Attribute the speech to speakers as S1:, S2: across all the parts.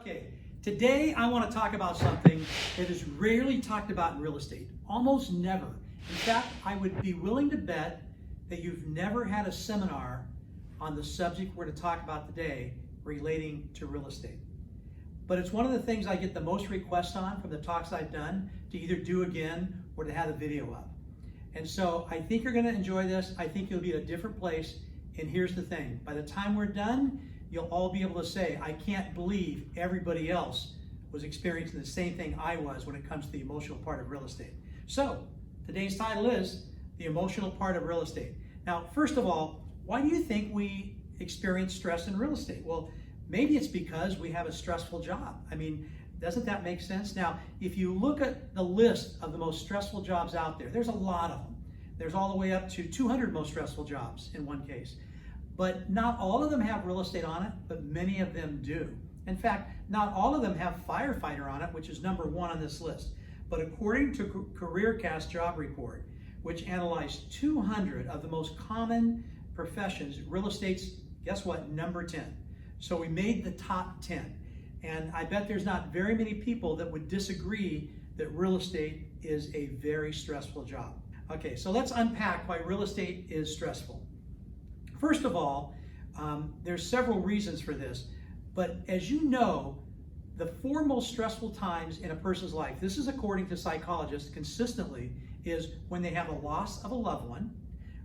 S1: Okay, today I want to talk about something that is rarely talked about in real estate, almost never. In fact, I would be willing to bet that you've never had a seminar on the subject we're to talk about today relating to real estate. But it's one of the things I get the most requests on from the talks I've done to either do again or to have the video up. And so I think you're going to enjoy this. I think you'll be at a different place. And here's the thing, by the time we're done, you'll all be able to say, I can't believe everybody else was experiencing the same thing I was when it comes to the emotional part of real estate. So today's title is The Emotional Part of Real Estate. Now, first of all, why do you think we experience stress in real estate? Well, maybe it's because we have a stressful job. I mean, doesn't that make sense? Now, if you look at the list of the most stressful jobs out there, there's a lot of them. There's all the way up to 200 most stressful jobs in one case. But not all of them have real estate on it, but many of them do. In fact, not all of them have firefighter on it, which is number one on this list. But according to CareerCast job report, which analyzed 200 of the most common professions, real estate's, guess what, number 10. So we made the top 10. And I bet there's not very many people that would disagree that real estate is a very stressful job. Okay, so let's unpack why real estate is stressful. First of all, there's several reasons for this, but as you know, the four most stressful times in a person's life, this is according to psychologists consistently, is when they have a loss of a loved one,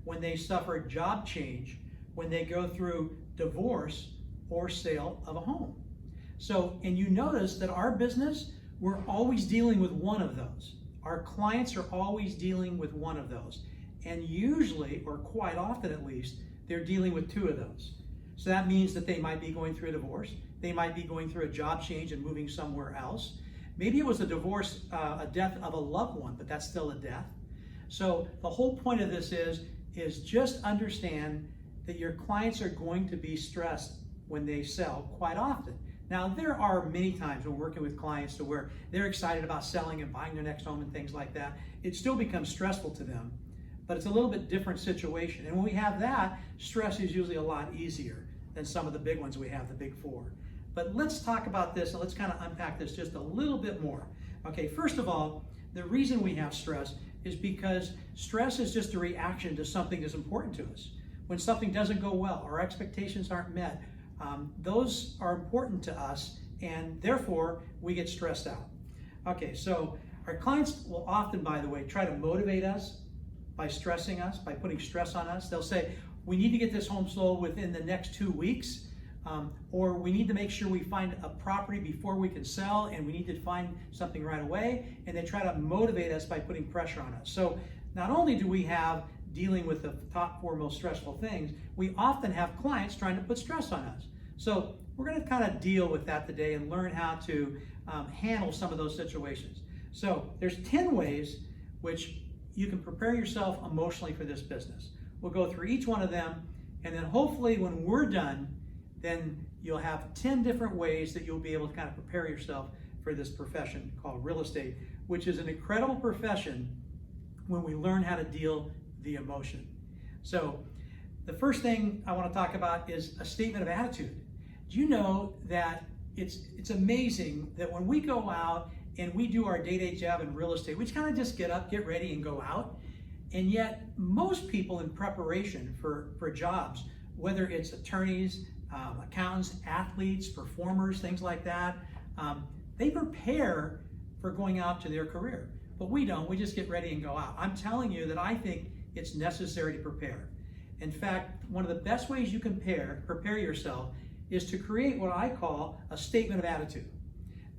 S1: when they suffer a job change, when they go through divorce or sale of a home. So, and you notice that our business, we're always dealing with one of those. Our clients are always dealing with one of those. And usually, or quite often at least, they're dealing with two of those. So that means that they might be going through a divorce. They might be going through a job change and moving somewhere else. Maybe it was a divorce, a death of a loved one, but that's still a death. So the whole point of this is just understand that your clients are going to be stressed when they sell quite often. Now, there are many times when working with clients to where they're excited about selling and buying their next home and things like that. It still becomes stressful to them, but it's a little bit different situation. And when we have that, stress is usually a lot easier than some of the big ones we have, the big four. But let's talk about this and let's kind of unpack this just a little bit more. Okay, first of all, the reason we have stress is because stress is just a reaction to something that's important to us. When something doesn't go well, our expectations aren't met, those are important to us, and therefore we get stressed out. Okay, so our clients will often, by the way, try to motivate us by stressing us, by putting stress on us. They'll say, we need to get this home sold within the next 2 weeks, or we need to make sure we find a property before we can sell, and we need to find something right away. And they try to motivate us by putting pressure on us. So not only do we have dealing with the top four most stressful things, we often have clients trying to put stress on us. So we're going to kind of deal with that today and learn how to handle some of those situations. So there's 10 ways which you can prepare yourself emotionally for this business. We'll go through each one of them, and then hopefully when we're done, then you'll have 10 different ways that you'll be able to kind of prepare yourself for this profession called real estate, which is an incredible profession when we learn how to deal the emotion. So the first thing I want to talk about is a statement of attitude. Do you know that it's amazing that when we go out and we do our day-to-day job in real estate, we kind of just get up, get ready, and go out. And yet, most people in preparation for jobs, whether it's attorneys, accountants, athletes, performers, things like that, they prepare for going out to their career. But we don't. We just get ready and go out. I'm telling you that I think it's necessary to prepare. In fact, one of the best ways you can prepare yourself is to create what I call a statement of attitude.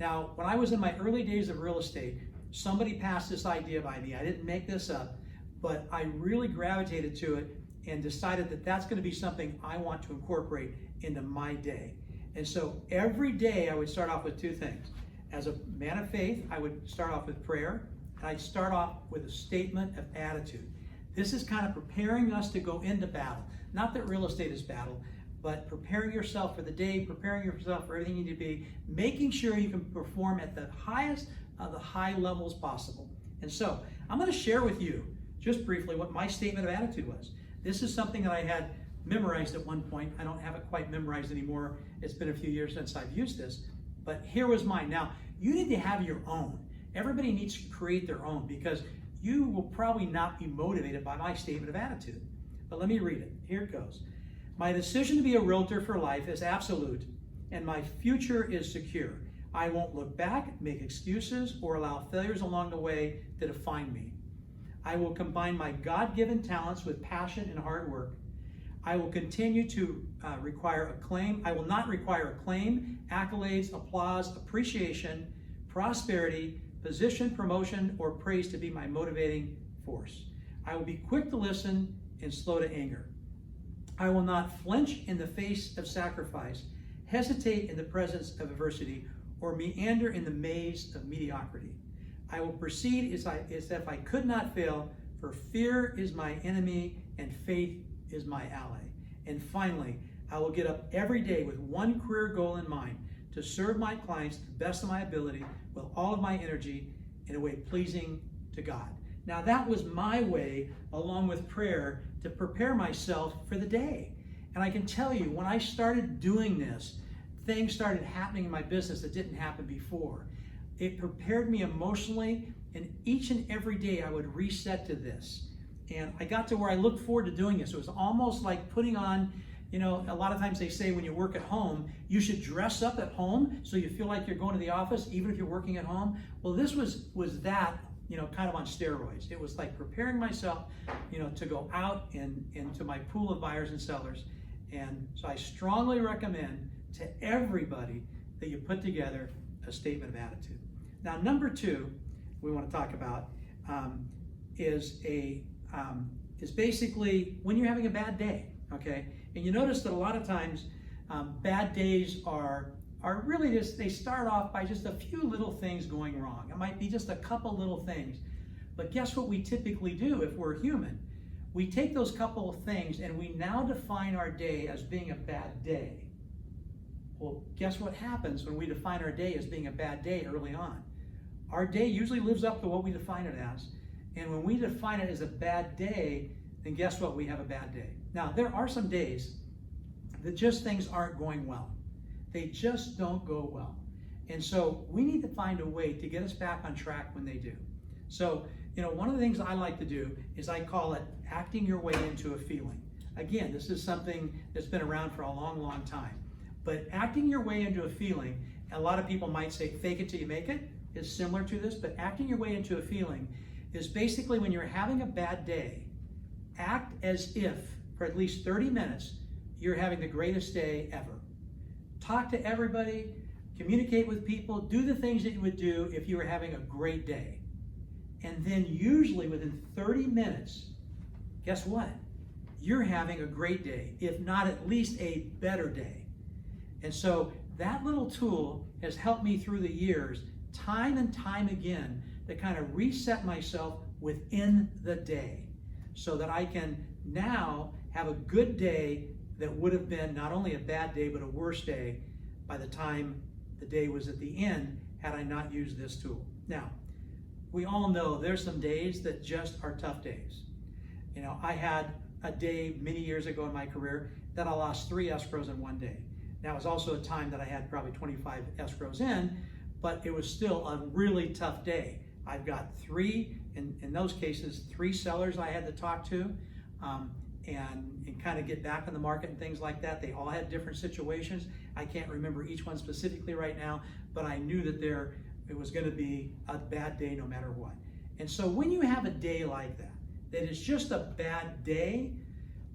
S1: Now, when I was in my early days of real estate, somebody passed this idea by me. I didn't make this up, but I really gravitated to it and decided that that's going to be something I want to incorporate into my day. And so every day I would start off with two things. As a man of faith, I would start off with prayer, and I'd start off with a statement of attitude. This is kind of preparing us to go into battle. Not that real estate is battle, but preparing yourself for the day, preparing yourself for everything you need to be, making sure you can perform at the highest of the high levels possible. And so I'm going to share with you just briefly what my statement of attitude was. This is something that I had memorized at one point. I don't have it quite memorized anymore. It's been a few years since I've used this. But here was mine. Now, you need to have your own. Everybody needs to create their own, because you will probably not be motivated by my statement of attitude. But let me read it. Here it goes. My decision to be a realtor for life is absolute, and my future is secure. I won't look back, make excuses, or allow failures along the way to define me. I will combine my God-given talents with passion and hard work. I will continue to require acclaim. I will not require acclaim, accolades, applause, appreciation, prosperity, position, promotion, or praise to be my motivating force. I will be quick to listen and slow to anger. I will not flinch in the face of sacrifice, hesitate in the presence of adversity, or meander in the maze of mediocrity. I will proceed as if I could not fail, for fear is my enemy and faith is my ally. And finally, I will get up every day with one career goal in mind: to serve my clients to the best of my ability with all of my energy in a way pleasing to God. Now that was my way, along with prayer, to prepare myself for the day. And I can tell you, when I started doing this, things started happening in my business that didn't happen before. It prepared me emotionally, and each and every day I would reset to this. And I got to where I looked forward to doing this. It was almost like putting on, a lot of times they say when you work at home, you should dress up at home so you feel like you're going to the office, even if you're working at home. Well, this was that, kind of on steroids. It was like preparing myself, to go out into my pool of buyers and sellers. And so I strongly recommend to everybody that you put together a statement of attitude. Now, number two we want to talk about is basically when you're having a bad day, okay? And you notice that a lot of times bad days are really just, they start off by just a few little things going wrong. It might be just a couple little things. But guess what we typically do if we're human? We take those couple of things and we now define our day as being a bad day. Well, guess what happens when we define our day as being a bad day early on? Our day usually lives up to what we define it as. And when we define it as a bad day, then guess what? We have a bad day. Now, there are some days that just things aren't going well. They just don't go well. And so we need to find a way to get us back on track when they do. So, one of the things I like to do is I call it acting your way into a feeling. Again, this is something that's been around for a long, long time. But acting your way into a feeling, a lot of people might say fake it till you make it, is similar to this, but acting your way into a feeling is basically when you're having a bad day, act as if for at least 30 minutes you're having the greatest day ever. Talk to everybody, communicate with people, do the things that you would do if you were having a great day. And then usually within 30 minutes, guess what? You're having a great day, if not at least a better day. And so that little tool has helped me through the years, time and time again, to kind of reset myself within the day so that I can now have a good day that would have been not only a bad day, but a worse day by the time the day was at the end had I not used this tool. Now, we all know there's some days that just are tough days. I had a day many years ago in my career that I lost 3 escrows in one day. Now, it was also a time that I had probably 25 escrows in, but it was still a really tough day. I've got 3, in those cases, 3 sellers I had to talk to and kind of get back in the market and things like that. They all had different situations. I can't remember each one specifically right now, but I knew that it was going to be a bad day no matter what. And so when you have a day like that is just a bad day,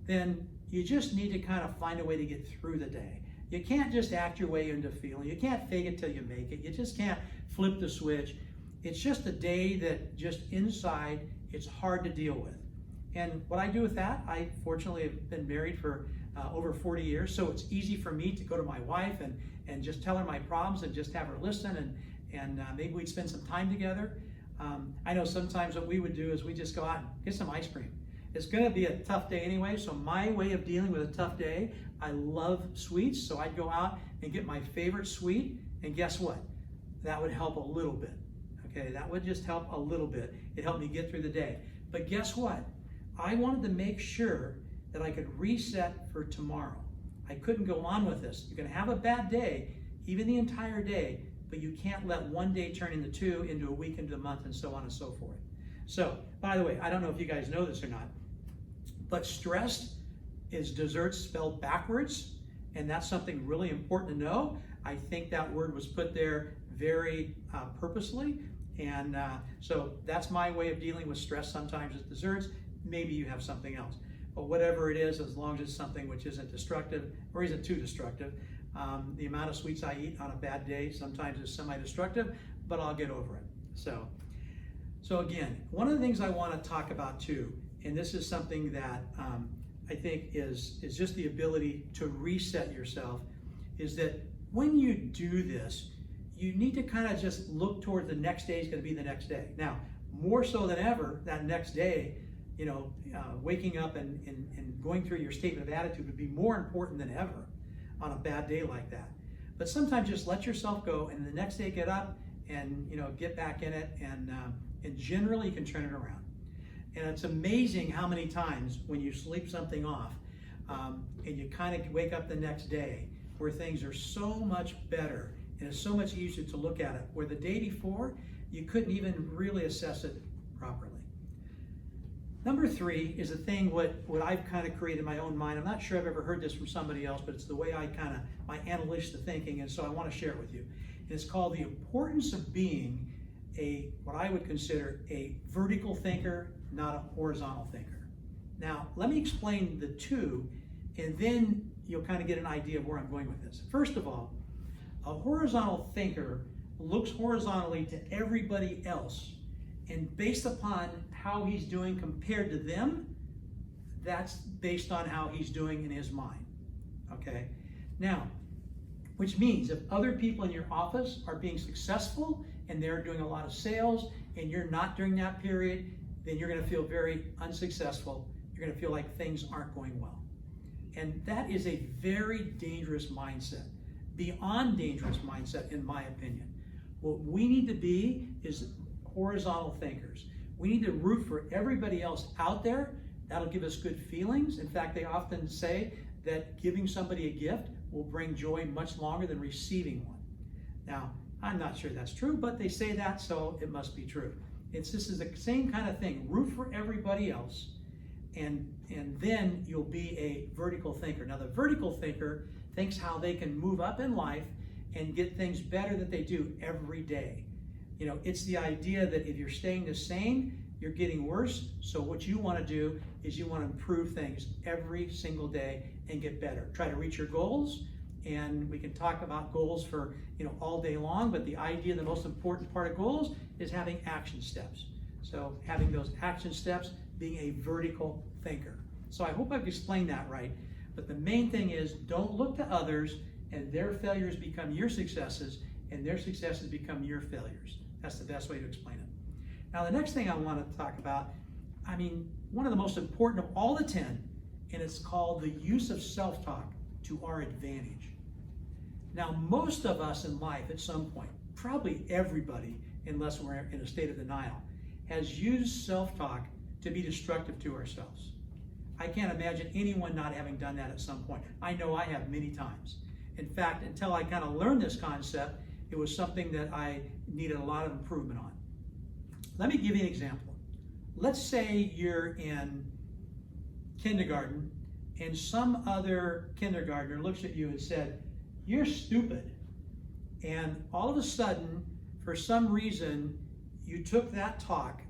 S1: then you just need to kind of find a way to get through the day. You can't just act your way into feeling. You can't fake it till you make it. You just can't flip the switch. It's just a day that just inside, it's hard to deal with. And what I do with that, I fortunately have been married for over 40 years, so it's easy for me to go to my wife and just tell her my problems and just have her listen and maybe we'd spend some time together. I know sometimes what we would do is we just go out and get some ice cream. It's going to be a tough day anyway, so my way of dealing with a tough day, I love sweets, so I'd go out and get my favorite sweet, and guess what? That would help a little bit. Okay, that would just help a little bit. It helped me get through the day. But guess what? I wanted to make sure that I could reset for tomorrow. I couldn't go on with this. You're going to have a bad day. even the entire day, but you can't let one day turn into two, into a week, into a month, and so on and so forth. So, by the way, I don't know if you guys know this or not, but stressed is desserts spelled backwards, and that's something really important to know. I think that word was put there very purposely, and so that's my way of dealing with stress sometimes with desserts. Maybe you have something else. But whatever it is, as long as it's something which isn't destructive or isn't too destructive, the amount of sweets I eat on a bad day sometimes is semi-destructive, but I'll get over it. So again, one of the things I want to talk about too, and this is something that I think is just the ability to reset yourself, is that when you do this, you need to kind of just look toward the next day is going to be the next day. Now, more so than ever, that next day, waking up and going through your statement of attitude would be more important than ever on a bad day like that. But sometimes just let yourself go, and the next day get up and get back in it, and generally you can turn it around. And it's amazing how many times when you sleep something off and you kind of wake up the next day where things are so much better and it's so much easier to look at it, where the day before you couldn't even really assess it properly. Number 3 is a thing what I've kind of created in my own mind. I'm not sure I've ever heard this from somebody else, but it's the way my analytical thinking, and so I want to share it with you. And it's called the importance of being what I would consider a vertical thinker, not a horizontal thinker. Now, let me explain the two, and then you'll kind of get an idea of where I'm going with this. First of all, a horizontal thinker looks horizontally to everybody else, and based upon how he's doing compared to them, that's based on how he's doing in his mind, okay? Now, which means if other people in your office are being successful and they're doing a lot of sales and you're not during that period, then you're going to feel very unsuccessful. You're going to feel like things aren't going well. And that is a very dangerous mindset, beyond dangerous mindset in my opinion. What we need to be is horizontal thinkers. We need to root for everybody else out there. That'll give us good feelings. In fact, they often say that giving somebody a gift will bring joy much longer than receiving one. Now, I'm not sure that's true, but they say that, so it must be true. This is the same kind of thing. Root for everybody else, and then you'll be a vertical thinker. Now, the vertical thinker thinks how they can move up in life and get things better that they do every day. It's the idea that if you're staying the same, you're getting worse. So what you want to do is you want to improve things every single day and get better. Try to reach your goals, and we can talk about goals for all day long, but the idea, the most important part of goals is having action steps. So having those action steps, being a vertical thinker. So I hope I've explained that right, but the main thing is don't look to others and their failures become your successes and their successes become your failures. That's the best way to explain it. Now, the next thing I want to talk about, one of the most important of all the 10, and it's called the use of self-talk to our advantage. Now, most of us in life at some point, probably everybody, unless we're in a state of denial, has used self-talk to be destructive to ourselves. I can't imagine anyone not having done that at some point. I know I have many times. In fact, until I kind of learned this concept, it was something that I needed a lot of improvement on. Let me give you an example. Let's say you're in kindergarten and some other kindergartner looks at you and said, "You're stupid." And all of a sudden, for some reason, you took that talk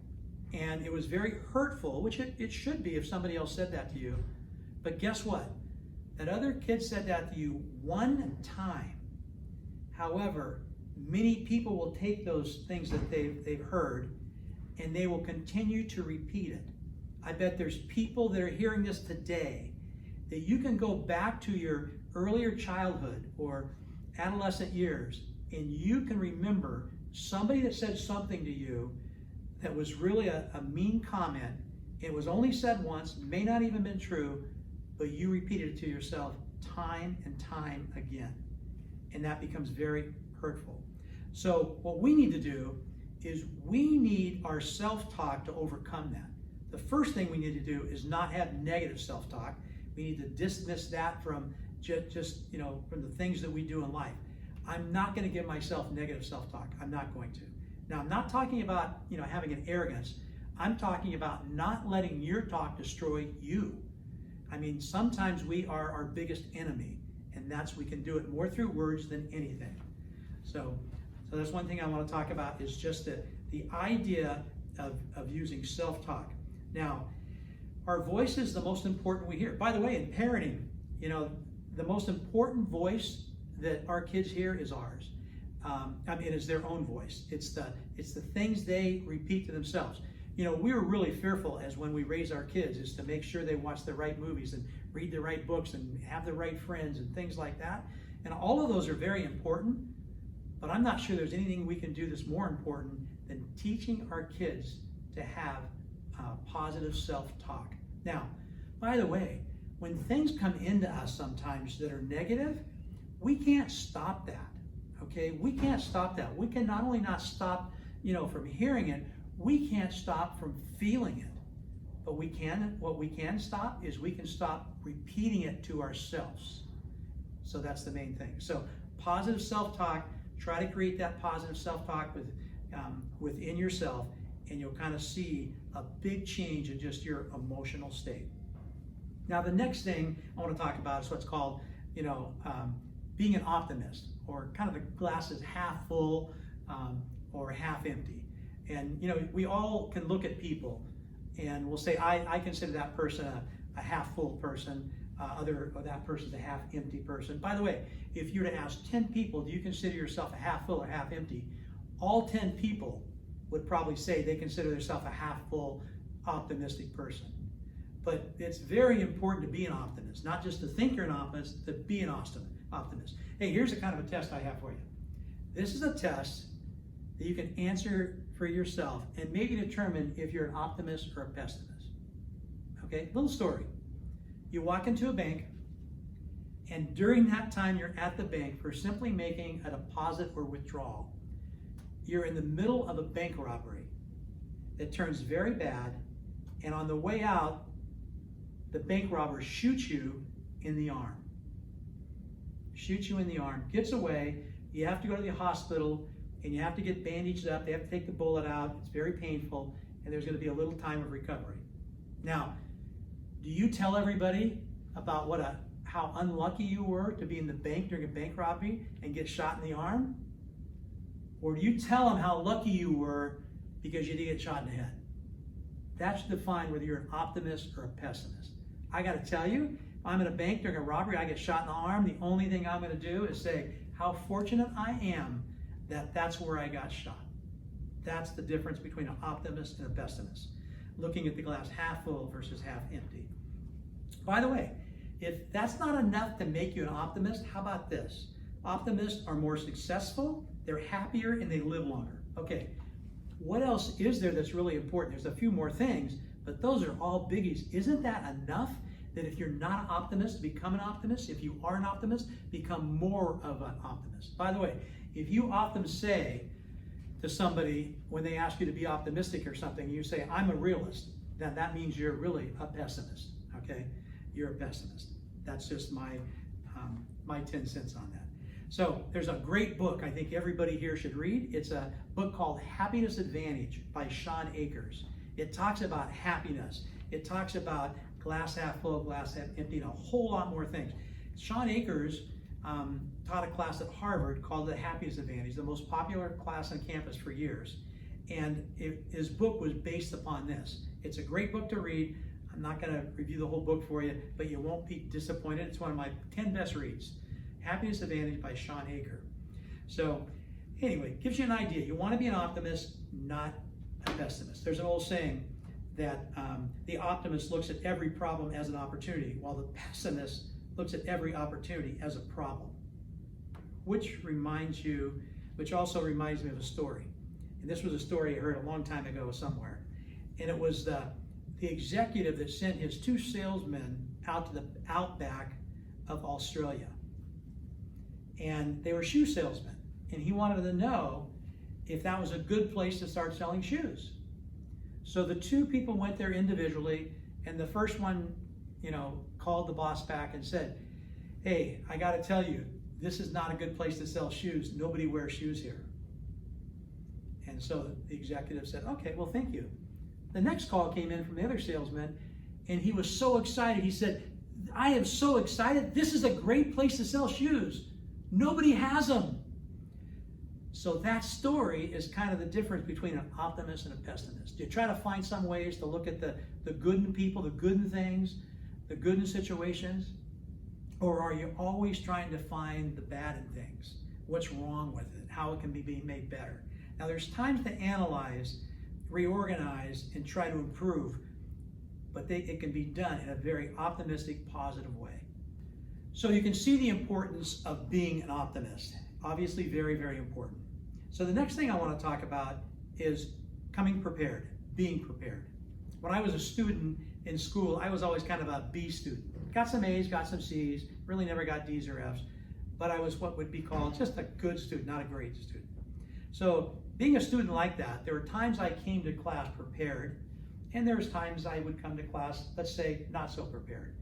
S1: and it was very hurtful, which it should be if somebody else said that to you. But guess what? That other kid said that to you one time. However, many people will take those things that they've heard and they will continue to repeat it. I bet there's people that are hearing this today that you can go back to your earlier childhood or adolescent years and you can remember somebody that said something to you that was really a mean comment. It was only said once, may not even been true, but you repeated it to yourself time and time again. And that becomes very hurtful. So what we need to do is we need our self-talk to overcome that. The first thing we need to do is not have negative self-talk. We need to dismiss that from just from the things that we do in life. I'm not going to give myself negative self-talk. I'm not going to. Now, I'm not talking about, having an arrogance. I'm talking about not letting your talk destroy you. I mean, sometimes we are our biggest enemy, and we can do it more through words than anything. So that's one thing I want to talk about, is just the idea of using self-talk. Now, our voice is the most important we hear. By the way, in parenting, the most important voice that our kids hear is ours. It is their own voice. It's the things they repeat to themselves. We were really fearful as when we raise our kids, is to make sure they watch the right movies and read the right books and have the right friends and things like that. And all of those are very important, but I'm not sure there's anything we can do that's more important than teaching our kids to have positive self-talk. Now, by the way, when things come into us sometimes that are negative, we can't stop that, okay? We can't stop that. We can not only not stop, from hearing it, we can't stop from feeling it. But what we can stop is we can stop repeating it to ourselves. So that's the main thing. So positive self-talk, try to create that positive self-talk within yourself, and you'll kind of see a big change in just your emotional state. Now, the next thing I want to talk about is what's called, being an optimist, or kind of the glass is half full or half empty. And we all can look at people and we'll say, I consider that person a half full person, or that person's a half empty person. By the way, if you were to ask 10 people, do you consider yourself a half full or half empty? All 10 people would probably say they consider themselves a half full, optimistic person. But it's very important to be an optimist, not just to think you're an optimist, to be an optimist. Hey, here's a kind of a test I have for you. This is a test that you can answer for yourself and maybe determine if you're an optimist or a pessimist. Okay, little story. You walk into a bank, and during that time you're at the bank for simply making a deposit or withdrawal, you're in the middle of a bank robbery that turns very bad, and on the way out, the bank robber shoots you in the arm. Shoots you in the arm, gets away, you have to go to the hospital, and you have to get bandaged up, they have to take the bullet out, it's very painful, and there's going to be a little time of recovery. Now, do you tell everybody about how unlucky you were to be in the bank during a bank robbery and get shot in the arm? Or do you tell them how lucky you were because you didn't get shot in the head? That should define whether you're an optimist or a pessimist. I got to tell you, if I'm in a bank during a robbery, I get shot in the arm, the only thing I'm going to do is say how fortunate I am that that's where I got shot. That's the difference between an optimist and a pessimist. Looking at the glass half full versus half empty. By the way, if that's not enough to make you an optimist, how about this? Optimists are more successful, they're happier, and they live longer. Okay, what else is there that's really important? There's a few more things, but those are all biggies. Isn't that enough that if you're not an optimist, become an optimist? If you are an optimist, become more of an optimist. By the way, if you often say to somebody when they ask you to be optimistic or something, you say, I'm a realist, then that means you're really a pessimist, okay? You're a pessimist. That's just my 10 cents on that. So there's a great book I think everybody here should read. It's a book called Happiness Advantage by Sean Akers. It talks about happiness. It talks about glass half full, glass half empty, and a whole lot more things. Sean Akers taught a class at Harvard called the Happiness Advantage, the most popular class on campus for years. And his book was based upon this. It's a great book to read. I'm not going to review the whole book for you, but you won't be disappointed. It's one of my 10 best reads. Happiness Advantage by Sean Akers. So anyway, gives you an idea. You want to be an optimist, not a pessimist. There's an old saying that the optimist looks at every problem as an opportunity, while the pessimist looks at every opportunity as a problem. Which also reminds me of a story. And this was a story I heard a long time ago somewhere. And it was the executive that sent his 2 salesmen out to the outback of Australia. And they were shoe salesmen. And he wanted to know if that was a good place to start selling shoes. So the 2 people went there individually, and the first one, called the boss back and said, hey, I got to tell you, this is not a good place to sell shoes. Nobody wears shoes here. And so the executive said, okay, well, thank you. The next call came in from the other salesman, and he was so excited. He said, I am so excited. This is a great place to sell shoes. Nobody has them. So that story is kind of the difference between an optimist and a pessimist. You try to find some ways to look at the good in people, the good in things, the good in situations, or are you always trying to find the bad in things? What's wrong with it? How it can be made better? Now, there's times to analyze, reorganize, and try to improve, but it can be done in a very optimistic, positive way. So you can see the importance of being an optimist. Obviously, very, very important. So the next thing I want to talk about is coming prepared, being prepared. When I was a student in school, I was always kind of a B student. Got some A's, got some C's, really never got D's or F's, but I was what would be called just a good student, not a great student. So being a student like that, there were times I came to class prepared, and there was times I would come to class, let's say, not so prepared.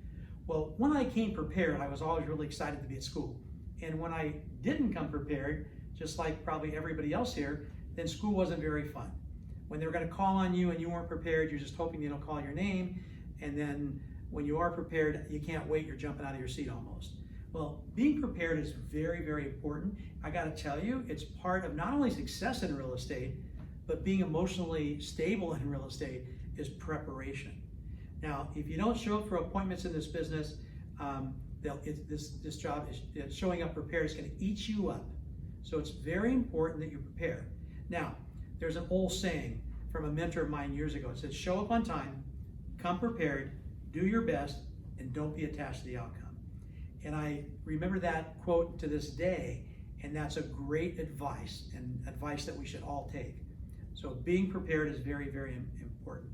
S1: Well, when I came prepared, I was always really excited to be at school. And when I didn't come prepared, just like probably everybody else here, then school wasn't very fun. When they were going to call on you and you weren't prepared, you're just hoping they don't call your name. And then when you are prepared, you can't wait, you're jumping out of your seat almost. Well, being prepared is very, very important. I got to tell you, it's part of not only success in real estate, but being emotionally stable in real estate is preparation. Now, if you don't show up for appointments in this business, this job is showing up prepared. It's going to eat you up. So it's very important that you prepare. Now, there's an old saying from a mentor of mine years ago. It says, show up on time, come prepared, do your best, and don't be attached to the outcome. And I remember that quote to this day, and that's a great advice, and advice that we should all take. So being prepared is very, very important.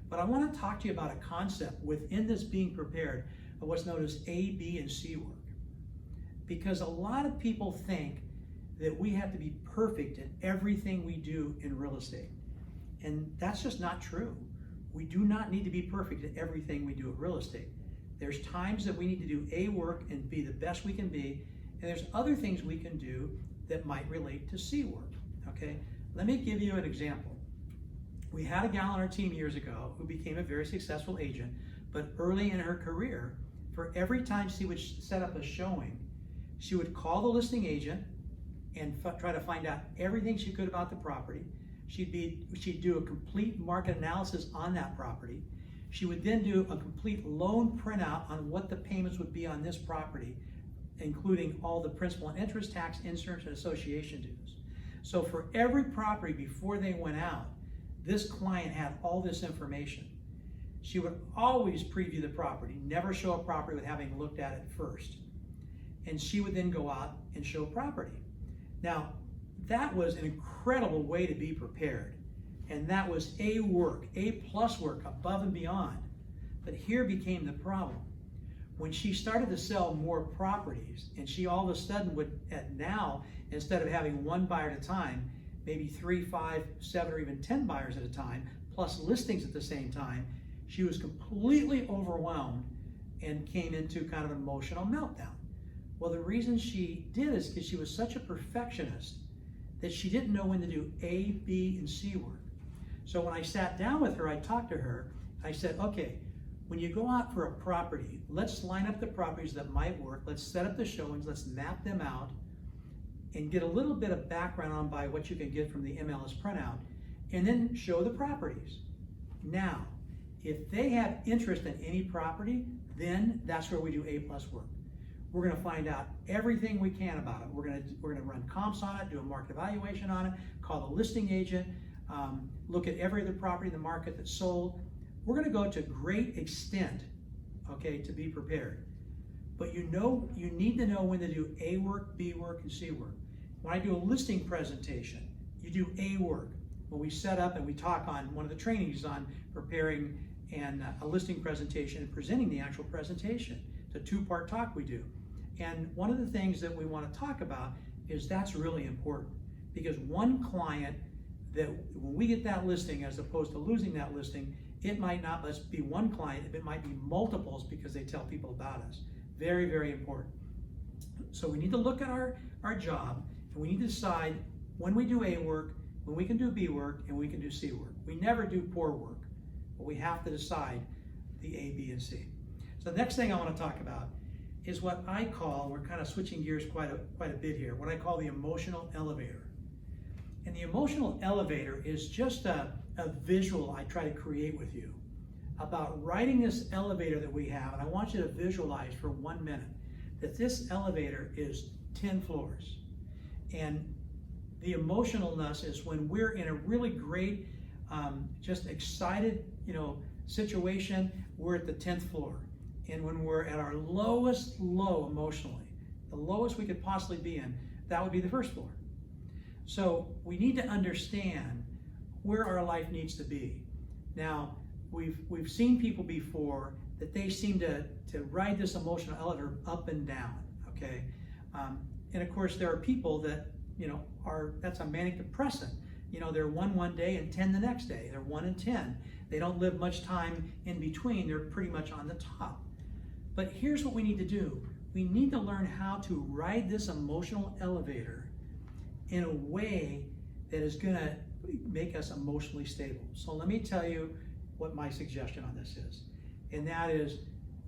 S1: But I want to talk to you about a concept within this being prepared of what's known as A, B, and C work. Because a lot of people think that we have to be perfect in everything we do in real estate. And that's just not true. We do not need to be perfect in everything we do in real estate. There's times that we need to do A work and be the best we can be, and there's other things we can do that might relate to C work, okay? Let me give you an example. We had a gal on our team years ago who became a very successful agent, but early in her career, for every time she would set up a showing, she would call the listing agent and try to find out everything she could about the property. She'd do a complete market analysis on that property. She would then do a complete loan printout on what the payments would be on this property, including all the principal and interest, tax, insurance, and association dues. So for every property before they went out, this client had all this information. She would always preview the property, never show a property with having looked at it first. And she would then go out and show property. Now, that was an incredible way to be prepared. And that was A work, A plus work, above and beyond. But here became the problem. When she started to sell more properties, and she all of a sudden would, now, instead of having one buyer at a time, maybe 3, 5, 7, or even 10 buyers at a time, plus listings at the same time, she was completely overwhelmed and came into kind of an emotional meltdown. Well, the reason she did is because she was such a perfectionist that she didn't know when to do A, B, and C work. So when I sat down with her, I talked to her, I said, okay, when you go out for a property, let's line up the properties that might work, let's set up the showings, let's map them out, and get a little bit of background on by what you can get from the MLS printout, and then show the properties. Now, if they have interest in any property, then that's where we do A plus work. We're going to find out everything we can about it. We're going to run comps on it, do a market evaluation on it, call the listing agent, look at every other property in the market that's sold. We're going to go to great extent, okay, to be prepared. But you need to know when to do A work, B work, and C work. When I do a listing presentation, you do A work. When we set up and we talk on one of the trainings on preparing a listing presentation and presenting the actual presentation. It's a two-part talk we do. And one of the things that we want to talk about is that's really important, because one client that when we get that listing, as opposed to losing that listing, it might not just be one client, it might be multiples because they tell people about us. Very, very important. So we need to look at our job, and we need to decide when we do A work, when we can do B work, and we can do C work. We never do poor work, but we have to decide the A, B, and C. So the next thing I want to talk about is what I call, we're kind of switching gears quite a bit here, what I call the emotional elevator. And the emotional elevator is just a visual I try to create with you about riding this elevator that we have. And I want you to visualize for 1 minute that this elevator is 10 floors. And the emotionalness is when we're in a really great, just excited, situation, we're at the 10th floor. And when we're at our lowest low emotionally, the lowest we could possibly be in, that would be the first floor. So we need to understand where our life needs to be. Now, we've seen people before that they seem to ride this emotional elevator up and down, okay? And of course, there are people that, that's a manic depressant. They're 1 day and 10 the next day. They're 1 and 10. They don't live much time in between. They're pretty much on the top. But here's what we need to do. We need to learn how to ride this emotional elevator in a way that is going to make us emotionally stable. So let me tell you what my suggestion on this is. And that is,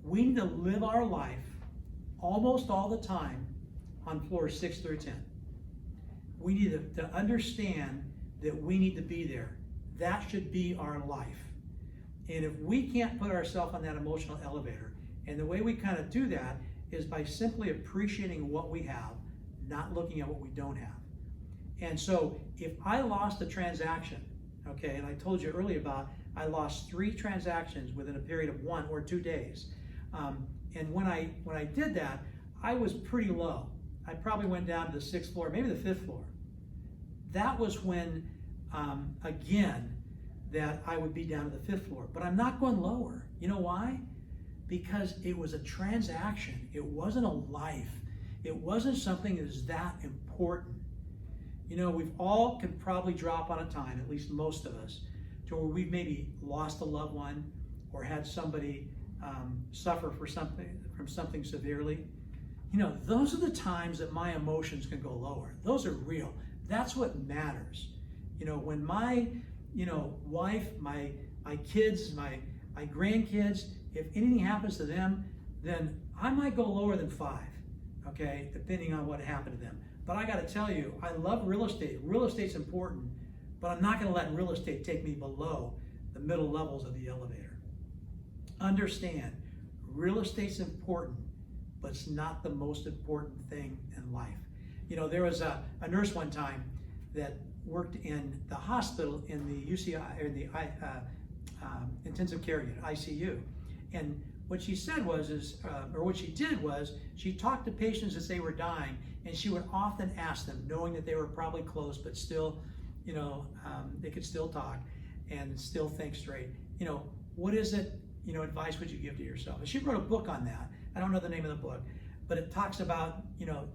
S1: we need to live our life almost all the time on floors 6 through 10. We need to understand that we need to be there. That should be our life. And if we can't put ourselves on that emotional elevator, and the way we kind of do that is by simply appreciating what we have, not looking at what we don't have. And so if I lost a transaction, okay, and I told you earlier about I lost 3 transactions within a period of 1 or 2 days. And when I did that, I was pretty low. I probably went down to the 6th floor, maybe the 5th floor. That was when, again, that I would be down to the 5th floor. But I'm not going lower. You know why? Because it was a transaction. It wasn't a life. It wasn't something that is that important. We've all could probably drop on a time, at least most of us, to where we've maybe lost a loved one or had somebody suffer from something severely. Those are the times that my emotions can go lower. Those are real. That's what matters. When my, wife, my kids, my grandkids, if anything happens to them, then I might go lower than 5, okay, depending on what happened to them. But I got to tell you, I love real estate. Real estate's important, but I'm not going to let real estate take me below the middle levels of the elevator. Understand, real estate's important, but it's not the most important thing in life. There was a nurse one time that worked in the hospital in the UCI, or the intensive care unit, ICU. And what she said was, what she did was, she talked to patients as they were dying, and she would often ask them, knowing that they were probably close, but still, they could still talk and still think straight. What is it, advice would you give to yourself? And she wrote a book on that. I don't know the name of the book, but it talks about,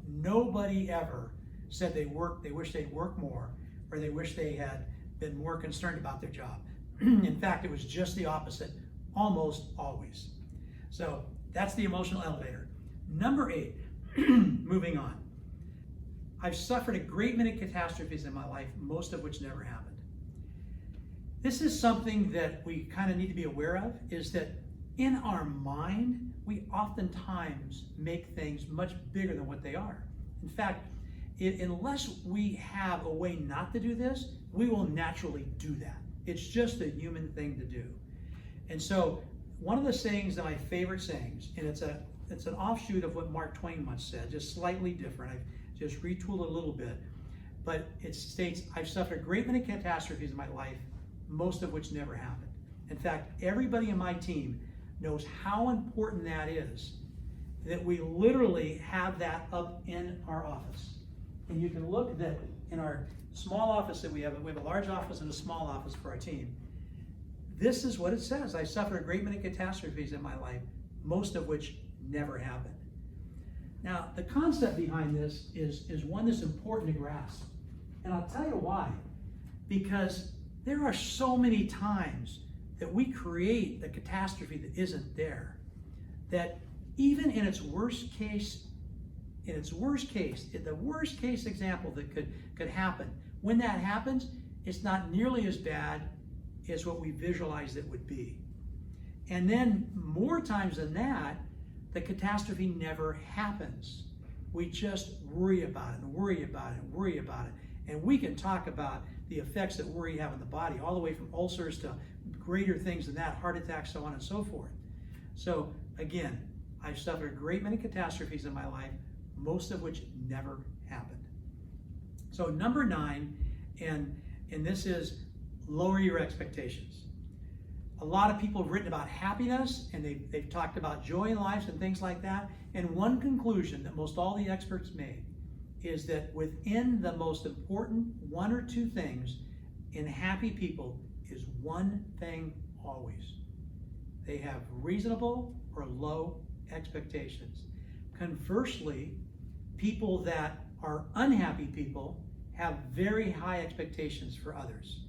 S1: nobody ever said they wish they'd work more, or they wish they had been more concerned about their job. In fact, it was just the opposite, almost always. So that's the emotional elevator. Number 8, moving on. I've suffered a great many catastrophes in my life, most of which never happened. This is something that we kind of need to be aware of, is that in our mind, we oftentimes make things much bigger than what they are. In fact, unless we have a way not to do this, we will naturally do that. It's just a human thing to do. And so one of the sayings, that my favorite sayings, and it's an offshoot of what Mark Twain once said, just slightly different. I've just retooled it a little bit, but it states, I've suffered a great many catastrophes in my life, most of which never happened. In fact, everybody in my team knows how important that is, that we literally have that up in our office. And you can look that in our small office that we have a large office and a small office for our team. This is what it says. I suffered a great many catastrophes in my life, most of which never happened. Now, the concept behind this is one that's important to grasp. And I'll tell you why. Because there are so many times that we create the catastrophe that isn't there, that even in its worst case in its worst case, in the worst case example that could happen, when that happens, it's not nearly as bad as what we visualized it would be. And then more times than that, the catastrophe never happens. We just worry about it and worry about it and worry about it. And we can talk about the effects that worry have on the body, all the way from ulcers to greater things than that, heart attacks, so on and so forth. So again, I've suffered a great many catastrophes in my life, most of which never happened. So number 9, and this is lower your expectations. A lot of people have written about happiness, and they've talked about joy in life and things like that. And one conclusion that most all the experts made is that within the most important 1 or 2 things in happy people is one thing always. They have reasonable or low expectations. Conversely, people that are unhappy people have very high expectations for others.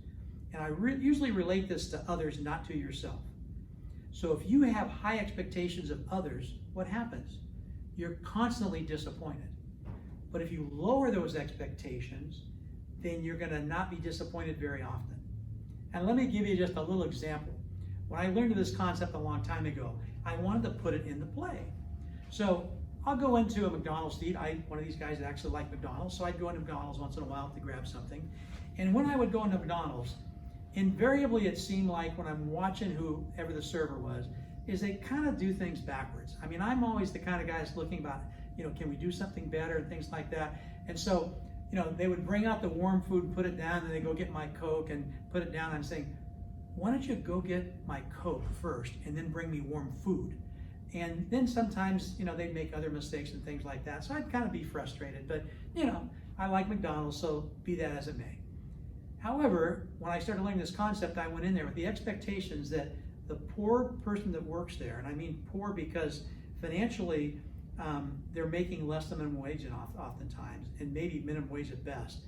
S1: And I usually relate this to others, not to yourself. So if you have high expectations of others, what happens? You're constantly disappointed. But if you lower those expectations, then you're going to not be disappointed very often. And let me give you just a little example. When I learned of this concept a long time ago, I wanted to put it into play. So I'll go into a McDonald's to eat. I'm one of these guys that actually like McDonald's, so I'd go into McDonald's once in a while to grab something. And when I would go into McDonald's, invariably it seemed like when I'm watching whoever the server was, is they kind of do things backwards. I mean, I'm always the kind of guy that's looking about, can we do something better and things like that. And so, they would bring out the warm food and put it down, and they go get my Coke and put it down. I'm saying, why don't you go get my Coke first and then bring me warm food? And then sometimes, they'd make other mistakes and things like that. So I'd kind of be frustrated, but, I like McDonald's, so be that as it may. However, when I started learning this concept, I went in there with the expectations that the poor person that works there, and I mean poor because financially they're making less than minimum wage oftentimes, and maybe minimum wage at best.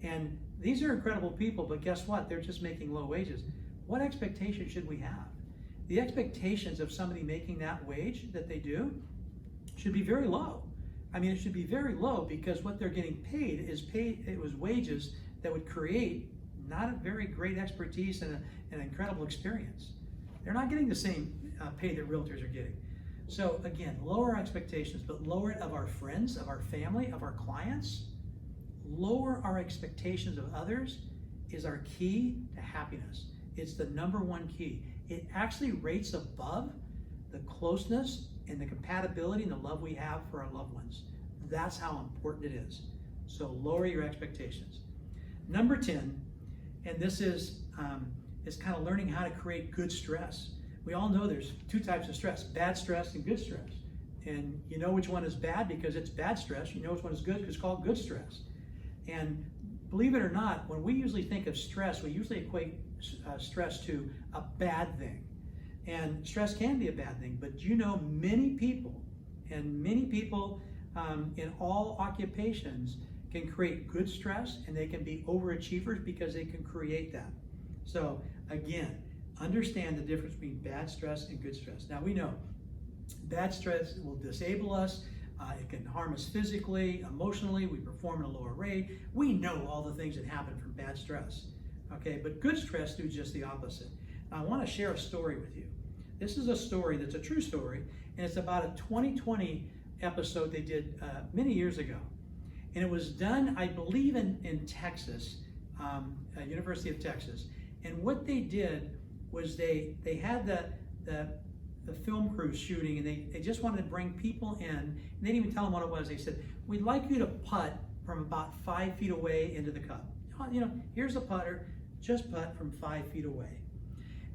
S1: And these are incredible people, but guess what? They're just making low wages. What expectation should we have? The expectations of somebody making that wage that they do should be very low. I mean, it should be very low because what they're getting paid, it was wages that would create not a very great expertise and an incredible experience. They're not getting the same pay that realtors are getting. So again, lower expectations, but lower it of our friends, of our family, of our clients. Lower our expectations of others is our key to happiness. It's the number 1 key. It actually rates above the closeness and the compatibility and the love we have for our loved ones. That's how important it is. So lower your expectations. Number 10, and this is kind of learning how to create good stress. We all know there's 2 types of stress, bad stress and good stress. And you know which one is bad because it's bad stress. You know which one is good because it's called good stress. And believe it or not, when we usually think of stress, we usually equate stress to a bad thing. And stress can be a bad thing, but many people in all occupations can create good stress, and they can be overachievers because they can create that. So again, understand the difference between bad stress and good stress. Now we know bad stress will disable us. It can harm us physically, emotionally. We perform at a lower rate. We know all the things that happen from bad stress. Okay, but good stress do just the opposite. Now, I want to share a story with you. This is a story that's a true story, and it's about a 2020 episode they did many years ago. And it was done, I believe, in Texas, University of Texas. And what they did was they had the film crew shooting, and they just wanted to bring people in. And they didn't even tell them what it was. They said, we'd like you to putt from about 5 feet away into the cup. Here's a putter, just putt from 5 feet away.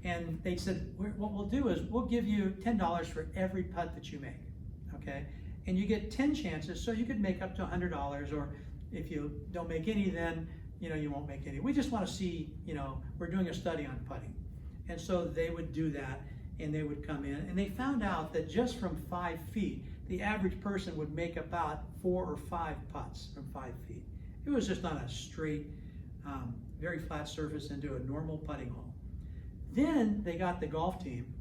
S1: And they said, what we'll do is we'll give you $10 for every putt that you make, okay? And you get 10 chances, so you could make up to $100, or if you don't make any, then you won't make any. We just want to see, we're doing a study on putting. And so they would do that, and they would come in, and they found out that just from 5 feet, the average person would make about 4 or 5 putts from 5 feet. It was just on a straight, very flat surface into a normal putting hole. Then they got the golf team,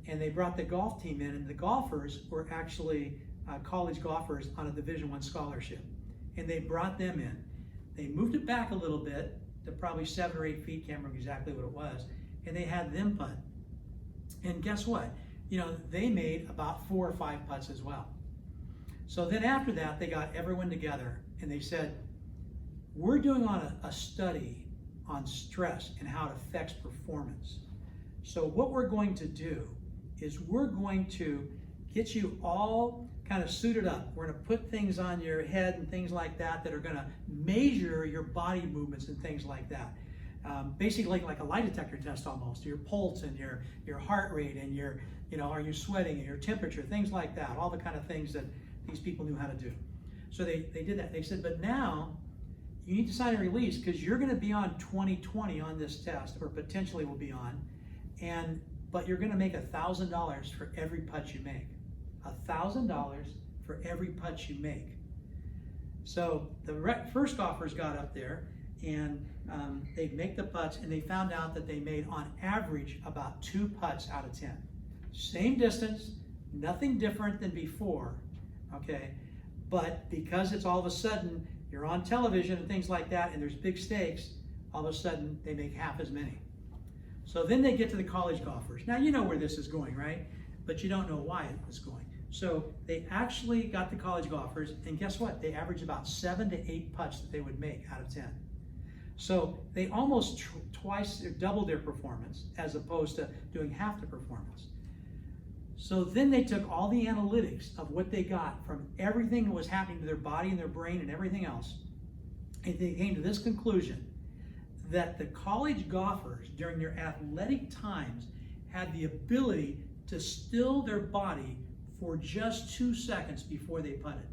S1: and they brought the golf team in, and the golfers were actually college golfers on a Division I scholarship, and they brought them in. They moved it back a little bit to probably 7 or 8 feet, can't remember exactly what it was, and they had them putt. And guess what? You know, they made about 4 or 5 putts as well. So then after that, they got everyone together and they said, we're doing on a study on stress and how it affects performance. So what we're going to do is we're going to get you all kind of suited up. We're going to put things on your head and things like that that are going to measure your body movements and things like that. Basically like a lie detector test almost, your pulse and your heart rate and your, you know, are you sweating and your temperature, things like that, all the kind of things that these people knew how to do. So they did that. They said, but now you need to sign a release because you're going to be on 2020 on this test, or potentially will be on, but you're going to make $1,000 for every putt you make. $1,000 for every putt you make. So the first golfers got up there and they'd make the putts, and they found out that they made on average about 2 putts out of 10. Same distance, nothing different than before, okay? But because it's all of a sudden, you're on television and things like that, and there's big stakes, all of a sudden they make half as many. So then they get to the college golfers. Now you know where this is going, right? But you don't know why it was going. So they actually got the college golfers, and guess what? They averaged about 7 to 8 putts that they would make out of 10. So they almost twice or doubled their performance as opposed to doing half the performance. So then they took all the analytics of what they got from everything that was happening to their body and their brain and everything else, and they came to this conclusion that the college golfers during their athletic times had the ability to still their body for just 2 seconds before they putted.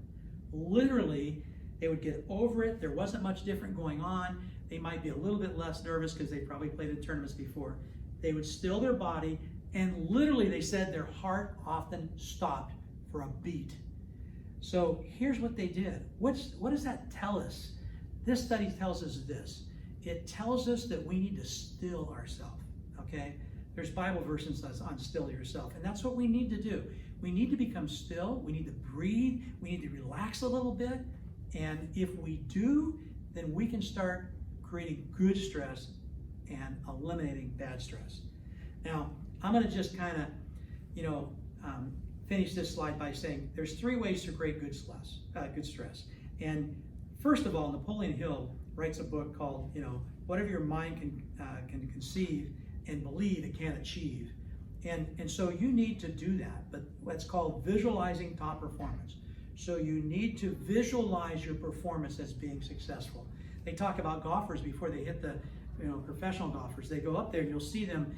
S1: Literally, they would get over it. There wasn't much different going on. They might be a little bit less nervous because they probably played in tournaments before. They would still their body, and literally they said their heart often stopped for a beat. So here's what they did. What does that tell us? This study tells us this. It tells us that we need to still ourselves, okay? There's Bible verses on still yourself, and that's what we need to do. We need to become still. We need to breathe. We need to relax a little bit. And if we do, then we can start creating good stress and eliminating bad stress. Now, I'm going to just kind of, finish this slide by saying there's 3 ways to create good stress. And first of all, Napoleon Hill writes a book called, whatever your mind can conceive and believe it can achieve. And so you need to do that, but what's called visualizing top performance. So you need to visualize your performance as being successful. They talk about golfers before they hit the, professional golfers. They go up there and you'll see them,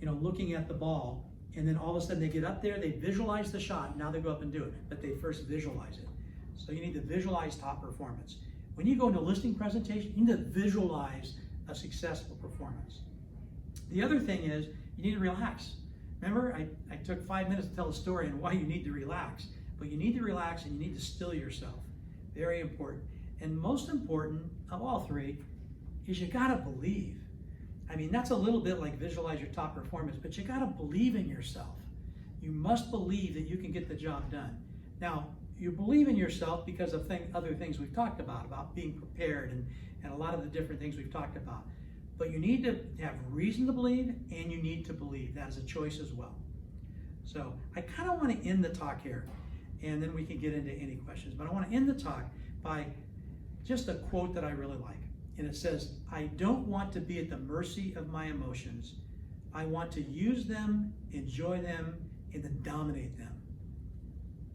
S1: looking at the ball, and then all of a sudden they get up there, they visualize the shot, now they go up and do it, but they first visualize it. So you need to visualize top performance. When you go into a listing presentation, you need to visualize a successful performance. The other thing is you need to relax. Remember, I took 5 minutes to tell a story on why you need to relax, but you need to relax and you need to still yourself. Very important. And most important of all 3 is you gotta believe. I mean, that's a little bit like visualize your top performance, but you gotta believe in yourself. You must believe that you can get the job done. Now, you believe in yourself because of other things we've talked about being prepared and a lot of the different things we've talked about. But you need to have reason to believe, and you need to believe. That is a choice as well. So I kind of want to end the talk here, and then we can get into any questions. But I want to end the talk by just a quote that I really like. And it says, I don't want to be at the mercy of my emotions. I want to use them, enjoy them, and then dominate them.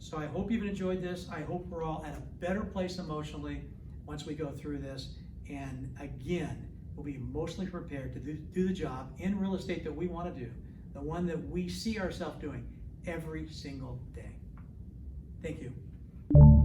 S1: So I hope you've enjoyed this. I hope we're all at a better place emotionally once we go through this. And again, we'll be emotionally prepared to do the job in real estate that we want to do, the one that we see ourselves doing every single day. Thank you.